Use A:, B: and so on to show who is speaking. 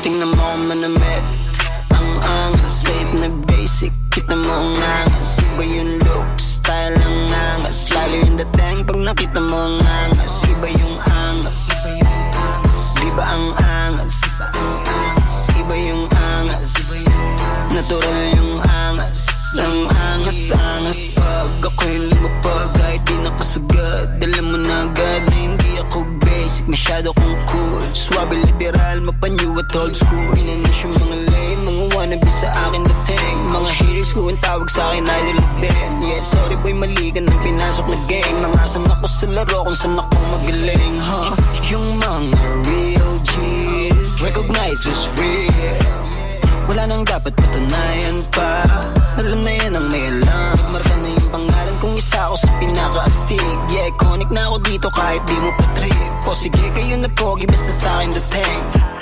A: Tingnan mo kung manamit. Ang angas, babe na basic. Kita mo ang angas. Iba yung look, style ang angas. Lalo yung dating pag nakita mo ang angas. Iba yung angas. Di ba ang angas? Iba yung angas. Natural yung angas. Ang angas, angas. Pag ako'y lumapag, kahit di nakasagad, alam mo na agad na hindi ako basic. Masyado kong cool, swabe literal, mapanyo at old school. Inanas yung mga lame, mga wannabe sa akin dating. Mga haters ko ang tawag sa akin idol din. Yeah, sorry boy, mali ka nang pinasok na game. Nangasan ako sa laro kung saan ako magaling, huh? Yung mga real G's recognize what's real. Wala nang dapat patunayan pa. Alam na yan ang may alam. Marka na yung pangalan kung isa ako sa pinaka-astig. Yeah, iconic na ako dito kahit di mo pa trip. O sige kayo na pogi basta sa akin dating.